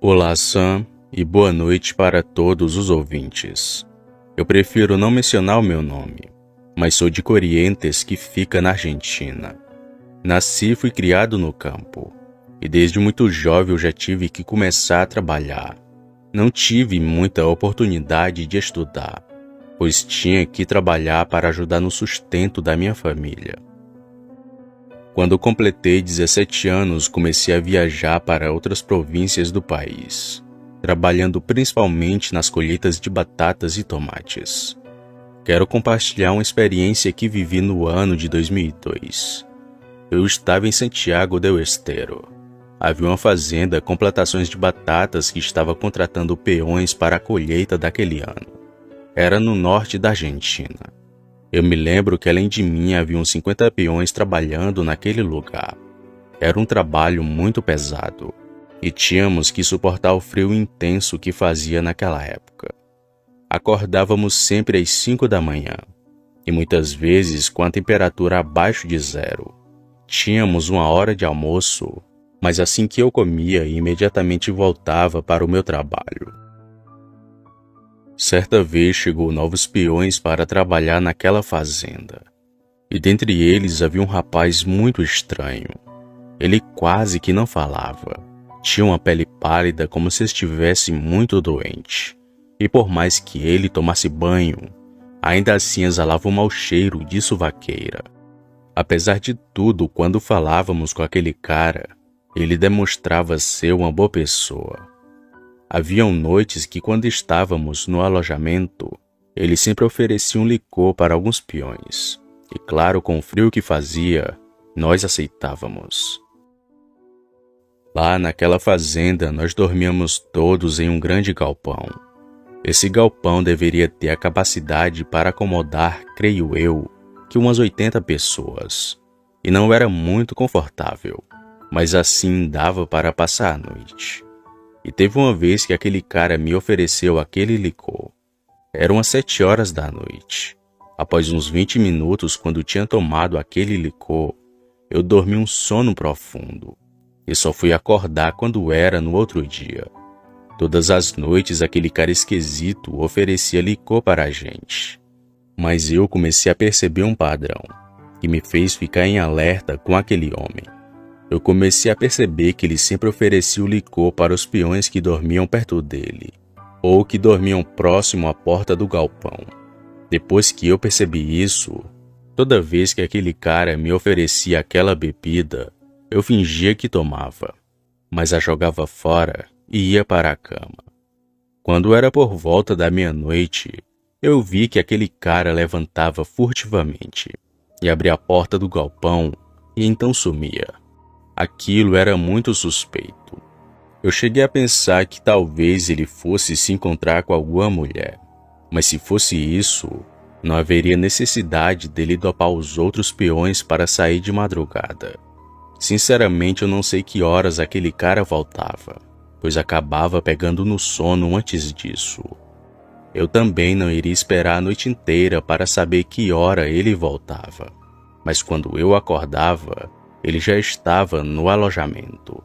Olá, Sam, e boa noite para todos os ouvintes. Eu prefiro não mencionar o meu nome, mas sou de Corrientes, que fica na Argentina. Nasci e fui criado no campo, e desde muito jovem eu já tive que começar a trabalhar. Não tive muita oportunidade de estudar, pois tinha que trabalhar para ajudar no sustento da minha família. Quando completei 17 anos, comecei a viajar para outras províncias do país, trabalhando principalmente nas colheitas de batatas e tomates. Quero compartilhar uma experiência que vivi no ano de 2002. Eu estava em Santiago del Estero. Havia uma fazenda com plantações de batatas que estava contratando peões para a colheita daquele ano. Era no norte da Argentina. Eu me lembro que além de mim havia uns 50 peões trabalhando naquele lugar. Era um trabalho muito pesado e tínhamos que suportar o frio intenso que fazia naquela época. Acordávamos sempre às 5 da manhã e muitas vezes com a temperatura abaixo de zero. Tínhamos uma hora de almoço, mas assim que eu comia, imediatamente voltava para o meu trabalho. Certa vez chegou novos peões para trabalhar naquela fazenda, e dentre eles havia um rapaz muito estranho. Ele quase que não falava, tinha uma pele pálida como se estivesse muito doente, e por mais que ele tomasse banho, ainda assim exalava um mau cheiro de suvaqueira. Apesar de tudo, quando falávamos com aquele cara, ele demonstrava ser uma boa pessoa. Haviam noites que, quando estávamos no alojamento, ele sempre oferecia um licor para alguns peões. E claro, com o frio que fazia, nós aceitávamos. Lá naquela fazenda, nós dormíamos todos em um grande galpão. Esse galpão deveria ter a capacidade para acomodar, creio eu, que umas 80 pessoas. E não era muito confortável, mas assim dava para passar a noite. E teve uma vez que aquele cara me ofereceu aquele licor. Eram às 7 horas da noite. Após uns 20 minutos, quando tinha tomado aquele licor, eu dormi um sono profundo. E só fui acordar quando era no outro dia. Todas as noites aquele cara esquisito oferecia licor para a gente. Mas eu comecei a perceber um padrão, que me fez ficar em alerta com aquele homem. Eu comecei a perceber que ele sempre oferecia o licor para os peões que dormiam perto dele, ou que dormiam próximo à porta do galpão. Depois que eu percebi isso, toda vez que aquele cara me oferecia aquela bebida, eu fingia que tomava, mas a jogava fora e ia para a cama. Quando era por volta da meia-noite, eu vi que aquele cara levantava furtivamente e abria a porta do galpão e então sumia. Aquilo era muito suspeito. Eu cheguei a pensar que talvez ele fosse se encontrar com alguma mulher. Mas se fosse isso, não haveria necessidade dele dopar os outros peões para sair de madrugada. Sinceramente, eu não sei que horas aquele cara voltava, pois acabava pegando no sono antes disso. Eu também não iria esperar a noite inteira para saber que hora ele voltava. Mas quando eu acordava, ele já estava no alojamento.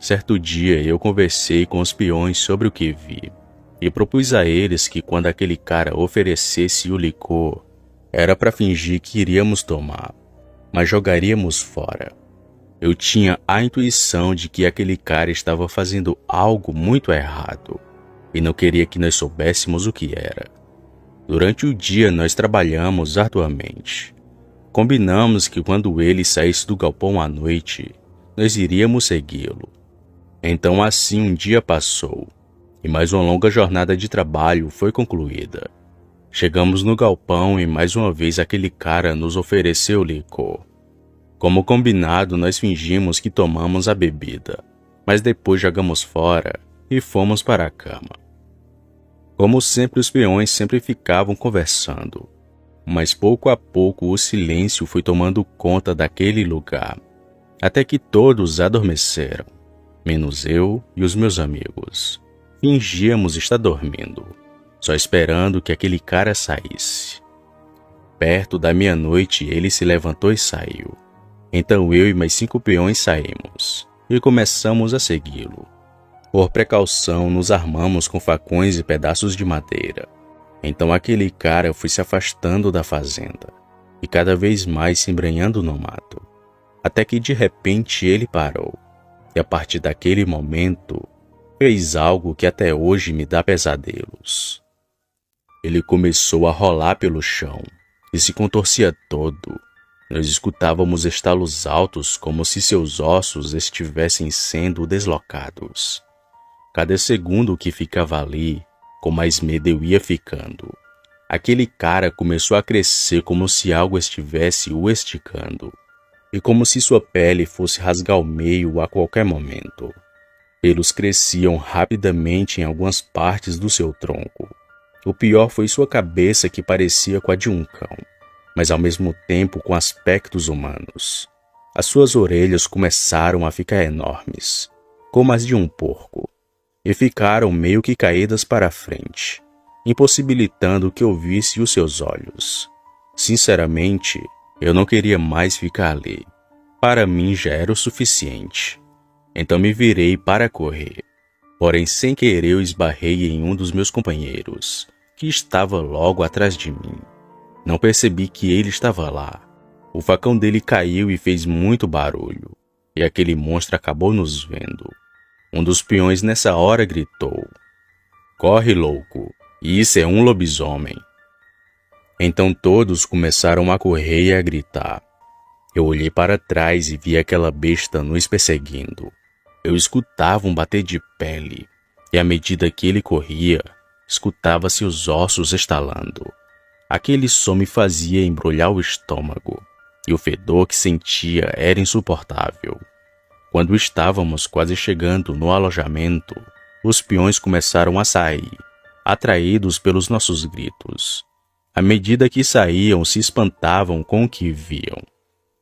Certo dia eu conversei com os peões sobre o que vi e propus a eles que quando aquele cara oferecesse o licor, era para fingir que iríamos tomar, mas jogaríamos fora. Eu tinha a intuição de que aquele cara estava fazendo algo muito errado e não queria que nós soubéssemos o que era. Durante o dia nós trabalhamos arduamente. Combinamos que quando ele saísse do galpão à noite, nós iríamos segui-lo. Então assim um dia passou, e mais uma longa jornada de trabalho foi concluída. Chegamos no galpão e mais uma vez aquele cara nos ofereceu licor. Como combinado, nós fingimos que tomamos a bebida, mas depois jogamos fora e fomos para a cama. Como sempre, os peões sempre ficavam conversando. Mas pouco a pouco o silêncio foi tomando conta daquele lugar, até que todos adormeceram, menos eu e os meus amigos. Fingíamos estar dormindo, só esperando que aquele cara saísse. Perto da meia-noite ele se levantou e saiu. Então eu e mais 5 peões saímos. e começamos a segui-lo. Por precaução, nos armamos com facões e pedaços de madeira. Então aquele cara foi se afastando da fazenda e cada vez mais se embrenhando no mato, até que de repente ele parou. E a partir daquele momento, fez algo que até hoje me dá pesadelos. Ele começou a rolar pelo chão e se contorcia todo. Nós escutávamos estalos altos como se seus ossos estivessem sendo deslocados. Cada segundo que ficava ali, com mais medo eu ia ficando. Aquele cara começou a crescer como se algo estivesse o esticando, e como se sua pele fosse rasgar o meio a qualquer momento. Pelos cresciam rapidamente em algumas partes do seu tronco. O pior foi sua cabeça, que parecia com a de um cão, mas ao mesmo tempo com aspectos humanos. As suas orelhas começaram a ficar enormes, como as de um porco, e ficaram meio que caídas para a frente, impossibilitando que eu visse os seus olhos. Sinceramente, eu não queria mais ficar ali. Para mim já era o suficiente. Então me virei para correr. Porém, sem querer, eu esbarrei em um dos meus companheiros, que estava logo atrás de mim. Não percebi que ele estava lá. O facão dele caiu e fez muito barulho, e aquele monstro acabou nos vendo. Um dos peões nessa hora gritou: "Corre, louco! Isso é um lobisomem!" Então todos começaram a correr e a gritar. Eu olhei para trás e vi aquela besta nos perseguindo. Eu escutava um bater de pele, e à medida que ele corria, escutava-se os ossos estalando. Aquele som me fazia embrulhar o estômago, e o fedor que sentia era insuportável. Quando estávamos quase chegando no alojamento, os peões começaram a sair, atraídos pelos nossos gritos. À medida que saíam, se espantavam com o que viam.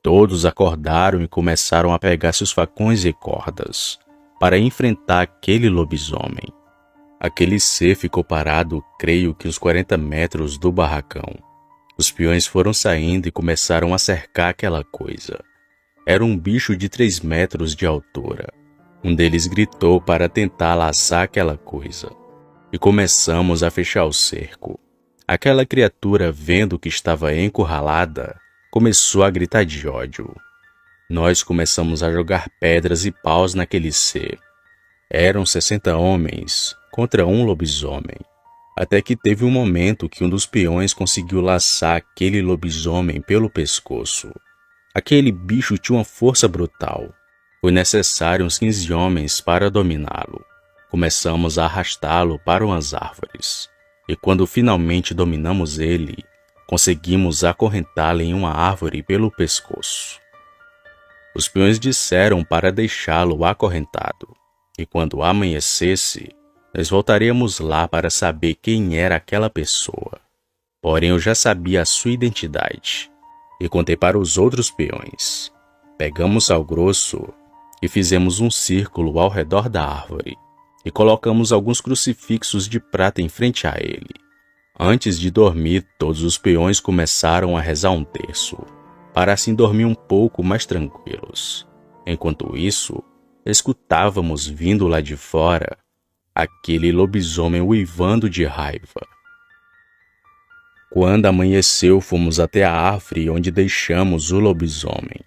Todos acordaram e começaram a pegar seus facões e cordas para enfrentar aquele lobisomem. Aquele ser ficou parado, creio que uns 40 metros do barracão. Os peões foram saindo e começaram a cercar aquela coisa. Era um bicho de 3 metros de altura. Um deles gritou para tentar laçar aquela coisa. E começamos a fechar o cerco. Aquela criatura, vendo que estava encurralada, começou a gritar de ódio. Nós começamos a jogar pedras e paus naquele ser. Eram 60 homens contra um lobisomem. Até que teve um momento que um dos peões conseguiu laçar aquele lobisomem pelo pescoço. Aquele bicho tinha uma força brutal. Foi necessário uns 15 homens para dominá-lo. Começamos a arrastá-lo para umas árvores. E quando finalmente dominamos ele, conseguimos acorrentá-lo em uma árvore pelo pescoço. Os peões disseram para deixá-lo acorrentado, e quando amanhecesse, nós voltaríamos lá para saber quem era aquela pessoa. Porém, eu já sabia a sua identidade, e contei para os outros peões. Pegamos sal grosso e fizemos um círculo ao redor da árvore, e colocamos alguns crucifixos de prata em frente a ele. Antes de dormir, todos os peões começaram a rezar um terço, para assim dormir um pouco mais tranquilos. Enquanto isso, escutávamos vindo lá de fora aquele lobisomem uivando de raiva. Quando amanheceu, fomos até a árvore onde deixamos o lobisomem,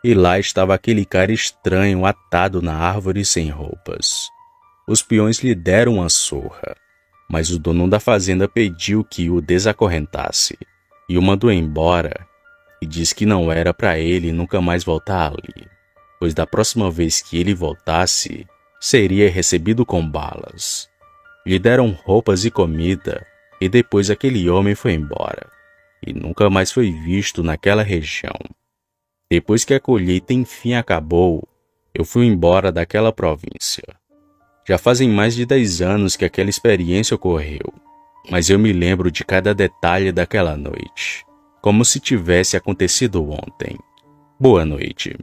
e lá estava aquele cara estranho atado na árvore sem roupas. Os peões lhe deram uma surra, mas o dono da fazenda pediu que o desacorrentasse e o mandou embora, e disse que não era para ele nunca mais voltar ali, pois da próxima vez que ele voltasse, seria recebido com balas. Lhe deram roupas e comida, e depois aquele homem foi embora, e nunca mais foi visto naquela região. Depois que a colheita enfim acabou, eu fui embora daquela província. Já fazem mais de 10 anos que aquela experiência ocorreu, mas eu me lembro de cada detalhe daquela noite, como se tivesse acontecido ontem. Boa noite.